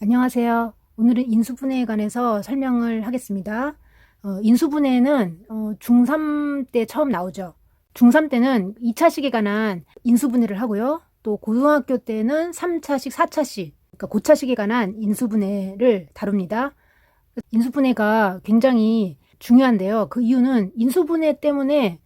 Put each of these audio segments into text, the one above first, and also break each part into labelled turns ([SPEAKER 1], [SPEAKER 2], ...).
[SPEAKER 1] 안녕하세요. 오늘은 인수분해에 관해서 설명을 하겠습니다. 인수분해는 중3 때 처음 나오죠. 중3 때는 2차식에 관한 인수분해를 하고요. 또 고등학교 때는 3차식, 4차식, 그러니까 고차식에 관한 인수분해를 다룹니다. 인수분해가 굉장히 중요한데요. 그 이유는 인수분해 때문에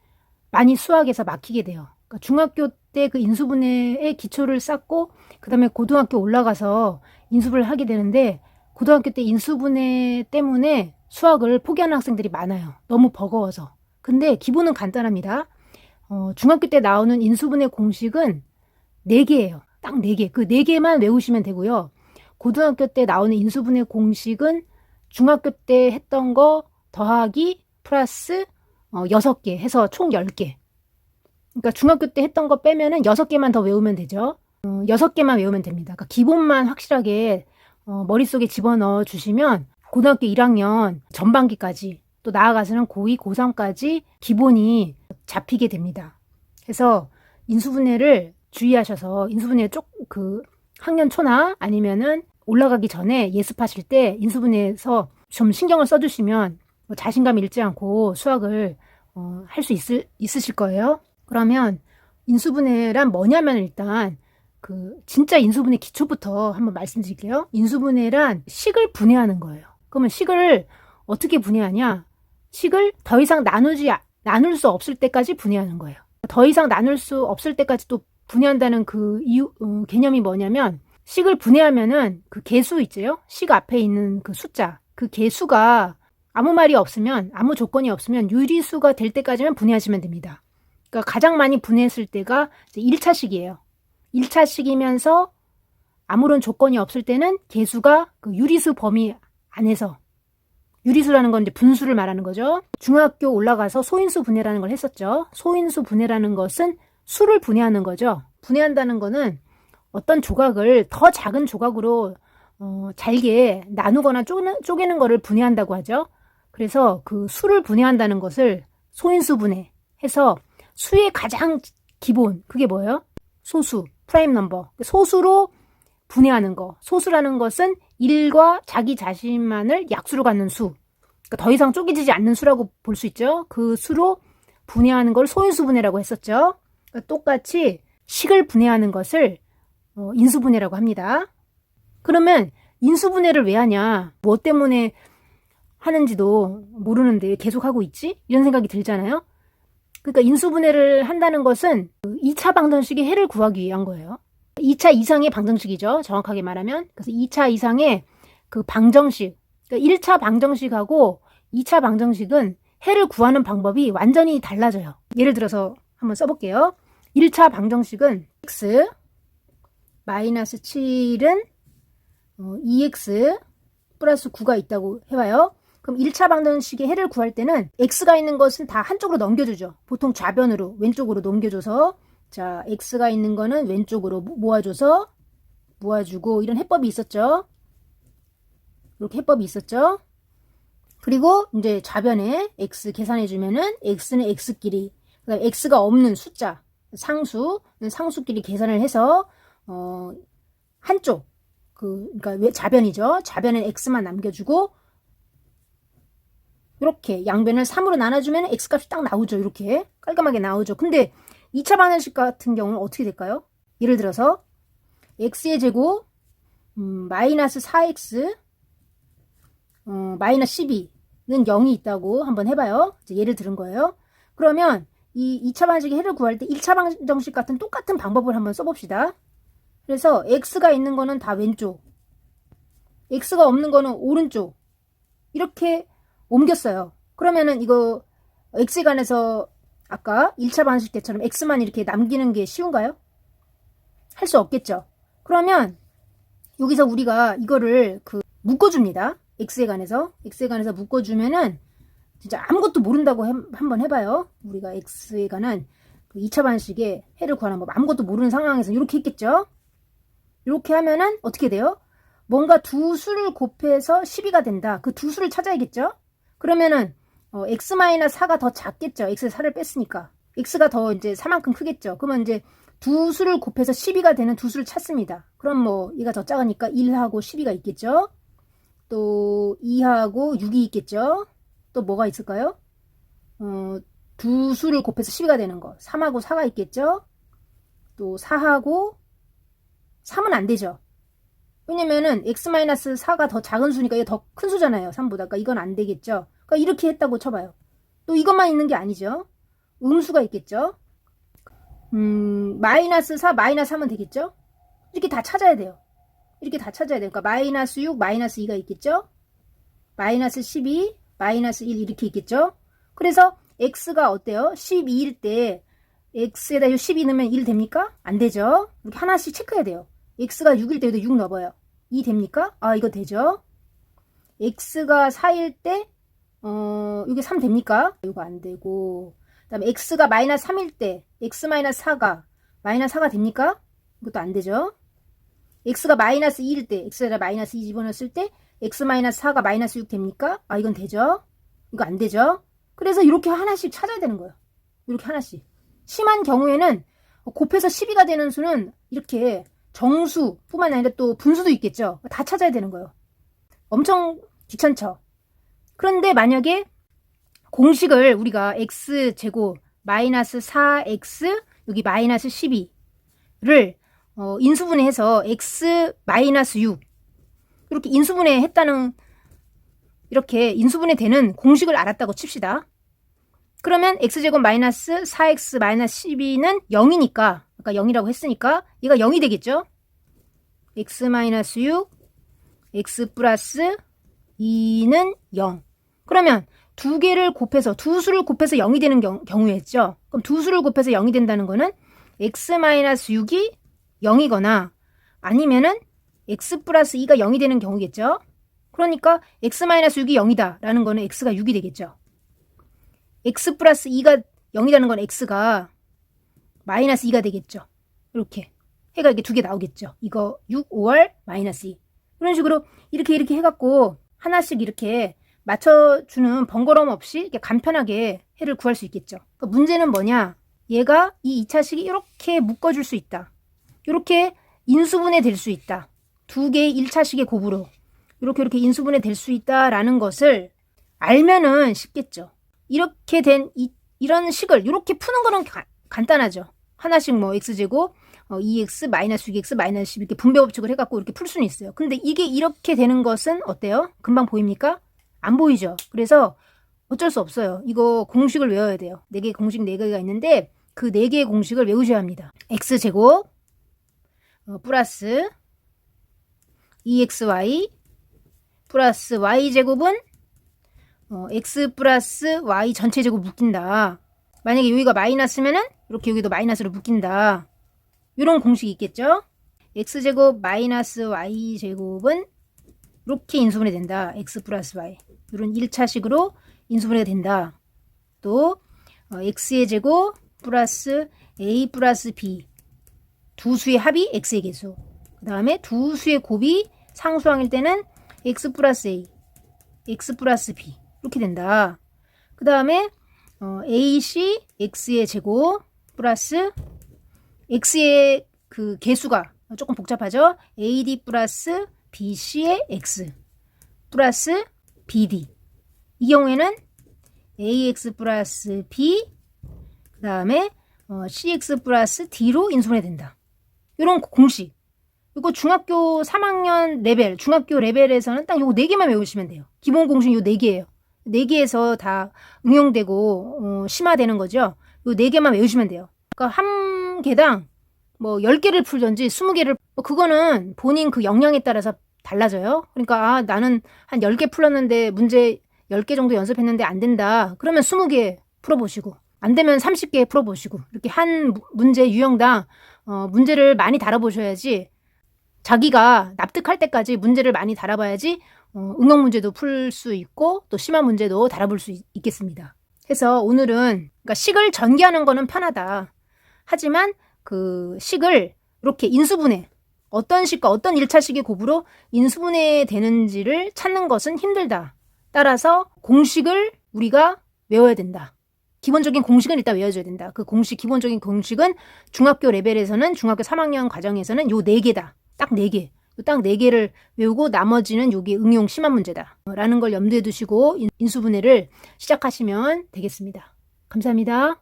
[SPEAKER 1] 많이 수학에서 막히게 돼요. 그러니까 중학교 때 그 인수분해의 기초를 쌓고 그 다음에 고등학교 올라가서 인수분해를 하게 되는데 고등학교 때 인수분해 때문에 수학을 포기하는 학생들이 많아요. 너무 버거워서. 근데 기본은 간단합니다. 중학교 때 나오는 인수분해 공식은 4개예요. 딱 4개. 그 4개만 외우시면 되고요. 고등학교 때 나오는 인수분해 공식은 중학교 때 했던 거 더하기 플러스 6개 해서 총 10개. 그러니까 중학교 때 했던 거 빼면은 6개만 더 외우면 되죠. 6개만 외우면 됩니다. 그러니까 기본만 확실하게 머릿속에 집어넣어 주시면 고등학교 1학년 전반기까지 또 나아가서는 고2, 고3까지 기본이 잡히게 됩니다. 그래서 인수분해를 주의하셔서 인수분해 그 학년 초나 아니면은 올라가기 전에 예습하실 때 인수분해에서 좀 신경을 써주시면 자신감 잃지 않고 수학을 할 수 있으실 거예요. 그러면 인수분해란 뭐냐면 일단 진짜 인수분해 기초부터 한번 말씀드릴게요. 인수분해란 식을 분해하는 거예요. 그러면 식을 어떻게 분해하냐? 식을 더 이상 나눌 수 없을 때까지 분해하는 거예요. 더 이상 나눌 수 없을 때까지 또 분해한다는 그 개념이 뭐냐면 식을 분해하면은 그 개수 있죠? 식 앞에 있는 그 숫자. 그 개수가 아무 말이 없으면, 아무 조건이 없으면 유리수가 될 때까지만 분해하시면 됩니다. 그러니까 가장 많이 분해했을 때가 1차식이에요. 1차식이면서 아무런 조건이 없을 때는 개수가 그 유리수 범위 안에서, 유리수라는 건 이제 분수를 말하는 거죠. 중학교 올라가서 소인수 분해라는 걸 했었죠. 소인수 분해라는 것은 수를 분해하는 거죠. 분해한다는 거는 어떤 조각을 더 작은 조각으로 잘게 나누거나 쪼개는 거를 분해한다고 하죠. 그래서 그 수를 분해한다는 것을 소인수 분해 해서 수의 가장 기본, 그게 뭐예요? 소수, 프라임 넘버. 소수로 분해하는 거. 소수라는 것은 1과 자기 자신만을 약수로 갖는 수. 그러니까 더 이상 쪼개지지 않는 수라고 볼 수 있죠. 그 수로 분해하는 걸 소인수 분해라고 했었죠. 그러니까 똑같이 식을 분해하는 것을 인수분해라고 합니다. 그러면 인수분해를 왜 하냐? 뭐 때문에 하는지도 모르는데 계속 하고 있지? 이런 생각이 들잖아요. 그러니까 인수분해를 한다는 것은 2차 방정식의 해를 구하기 위한 거예요. 2차 이상의 방정식이죠. 정확하게 말하면. 그래서 2차 이상의 그 방정식. 그러니까 1차 방정식하고 2차 방정식은 해를 구하는 방법이 완전히 달라져요. 예를 들어서 한번 써볼게요. 1차 방정식은 x 마이너스 7은 2x 플러스 9가 있다고 해봐요. 그럼 1차 방정식의 해를 구할 때는 x가 있는 것은 다 한쪽으로 넘겨주죠. 보통 좌변으로 왼쪽으로 넘겨줘서 자 x가 있는 거는 왼쪽으로 모아줘서 모아주고 이런 해법이 있었죠. 이렇게 해법이 있었죠. 그리고 이제 좌변에 x 계산해주면은 x는 x끼리 그다음에 x가 없는 숫자 상수는 상수끼리 계산을 해서 한쪽 그러니까 좌변이죠. 좌변엔 x만 남겨주고 이렇게 양변을 3으로 나눠주면 x값이 딱 나오죠. 이렇게 깔끔하게 나오죠. 근데 2차 방정식 같은 경우는 어떻게 될까요? 예를 들어서 x의 제곱 마이너스 4x 마이너스 12는 0이 있다고 한번 해봐요. 이제 예를 들은 거예요. 그러면 이 2차 방정식의 해를 구할 때 1차 방정식 같은 똑같은 방법을 한번 써봅시다. 그래서 x가 있는 거는 다 왼쪽, x가 없는 거는 오른쪽 이렇게 옮겼어요. 그러면은 이거 x에 관해서 아까 1차 방정식 때처럼 x만 이렇게 남기는 게 쉬운가요? 할 수 없겠죠. 그러면 여기서 우리가 이거를 묶어줍니다. x에 관해서 묶어주면은 진짜 아무것도 모른다고 한번 해봐요. 우리가 x에 관한 2차 방정식의 해를 구하는 법 아무것도 모르는 상황에서 이렇게 했겠죠. 이렇게 하면은 어떻게 돼요? 뭔가 두 수를 곱해서 12가 된다. 그 두 수를 찾아야겠죠? 그러면은 x-4가 더 작겠죠. x에 4를 뺐으니까. x가 더 이제 4만큼 크겠죠. 그러면 이제 두 수를 곱해서 12가 되는 두 수를 찾습니다. 그럼 뭐 얘가 더 작으니까 1하고 12가 있겠죠. 또 2하고 6이 있겠죠. 또 뭐가 있을까요? 두 수를 곱해서 12가 되는 거. 3하고 4가 있겠죠. 또 4하고 3은 안 되죠. 왜냐면은 x-4가 더 작은 수니까 이게 더 큰 수잖아요. 3보다. 그러니까 이건 안 되겠죠. 그러니까 이렇게 했다고 쳐봐요. 또 이것만 있는 게 아니죠. 음수가 있겠죠. -4, -3은 되겠죠. 이렇게 다 찾아야 돼요. 이렇게 다 찾아야 돼요. 그러니까 -6, -2가 있겠죠. -12, -1 이렇게 있겠죠. 그래서 x가 어때요? 12일 때 x에다 12 넣으면 1 됩니까? 안 되죠. 이렇게 하나씩 체크해야 돼요. x가 6일 때도 6 넣어봐요. 2 됩니까? 아, 이거 되죠. x가 4일 때 이게 3 됩니까? 이거 안 되고. 그 다음에 x가 -3일 때 x-4가 -4가 됩니까? 이것도 안 되죠. x가 -2일 때 x에다 -2 집어넣었을 때 x-4가 -6 됩니까? 아, 이건 되죠. 이거 안 되죠. 그래서 이렇게 하나씩 찾아야 되는 거예요. 이렇게 하나씩. 심한 경우에는 곱해서 12가 되는 수는 이렇게 정수 뿐만 아니라 또 분수도 있겠죠. 다 찾아야 되는 거예요. 엄청 귀찮죠. 그런데 만약에 공식을 우리가 x제곱 -4x 여기 -12를 인수분해해서 x-6 이렇게 인수분해 했다는 이렇게 인수분해 되는 공식을 알았다고 칩시다. 그러면 x제곱 -4x -12는 0이니까 아까 0이라고 했으니까 얘가 0이 되겠죠. x-6 x 플러스 2는 0. 그러면 두 개를 곱해서 두 수를 곱해서 0이 되는 경우였죠. 그럼 두 수를 곱해서 0이 된다는 거는 x-6이 0이거나 아니면은 x 플러스 2가 0이 되는 경우겠죠. 그러니까 x-6이 0이다 라는 거는 x가 6이 되겠죠. x 플러스 2가 0이라는 건 x가 -2가 되겠죠. 이렇게 해가 이렇게 두 개 나오겠죠. 이거 6, 5월 -2 이런 식으로 이렇게 해갖고 하나씩 이렇게 맞춰주는 번거로움 없이 이렇게 간편하게 해를 구할 수 있겠죠. 그러니까 문제는 뭐냐? 얘가 이 2차식이 이렇게 묶어줄 수 있다. 이렇게 인수분해 될 수 있다. 두 개의 1차식의 곱으로 이렇게 인수분해 될 수 있다라는 것을 알면은 쉽겠죠. 이렇게 된 이런 식을 이렇게 푸는 거는 간단하죠. 하나씩 뭐 x제곱 2x -6x -10 이렇게 분배 법칙을 해갖고 이렇게 풀 수는 있어요. 근데 이게 이렇게 되는 것은 어때요? 금방 보입니까? 안 보이죠. 그래서 어쩔 수 없어요. 이거 공식을 외워야 돼요. 4개 공식 4개가 있는데 그 4개의 공식을 외우셔야 합니다. x제곱 플러스 2xy 플러스 y제곱은 x 플러스 y 전체 제곱 묶인다. 만약에 여기가 마이너스면은 이렇게 여기도 마이너스로 묶인다. 이런 공식이 있겠죠. x제곱 마이너스 y제곱은 이렇게 인수분해 된다. x 플러스 y 이런 1차식으로 인수분해가 된다. 또 x의 제곱 플러스 a 플러스 b 두 수의 합이 x의 개수. 그 다음에 두 수의 곱이 상수항일 때는 x 플러스 a, x 플러스 b 이렇게 된다. 그 다음에 ac x의 제곱 플러스 x의 그 개수가 조금 복잡하죠. ad 플러스 bc의 x 플러스 bd 이 경우에는 ax 플러스 b 그 다음에 cx 플러스 d로 인수분해 된다. 이런 공식. 이거 중학교 3학년 레벨, 중학교 레벨에서는 딱 요거 4개만 외우시면 돼요. 기본 공식 요 4개예요. 4개에서 다 응용되고 심화되는 거죠. 요 4개만 외우시면 돼요. 그러니까 한 개당 뭐 10개를 풀든지 20개를 그거는 본인 그 역량에 따라서 달라져요. 그러니까 나는 한 10개 풀었는데 문제 10개 정도 연습했는데 안 된다. 그러면 20개 풀어보시고 안 되면 30개 풀어보시고 이렇게 한 문제 유형당 문제를 많이 달아보셔야지 자기가 납득할 때까지 문제를 많이 달아봐야지 응용 문제도 풀 수 있고 또 심화 문제도 달아볼 수 있겠습니다. 그래서 오늘은 그러니까 식을 전개하는 거는 편하다. 하지만 그 식을 이렇게 인수분해 어떤 식과 어떤 1차식의 곱으로 인수분해 되는지를 찾는 것은 힘들다. 따라서 공식을 우리가 외워야 된다. 기본적인 공식은 일단 외워줘야 된다. 그 기본적인 공식은 중학교 레벨에서는, 중학교 3학년 과정에서는 요 4개다. 딱 4개. 딱 4개를 외우고 나머지는 여기 응용 심한 문제다. 라는 걸 염두에 두시고 인수분해를 시작하시면 되겠습니다. 감사합니다.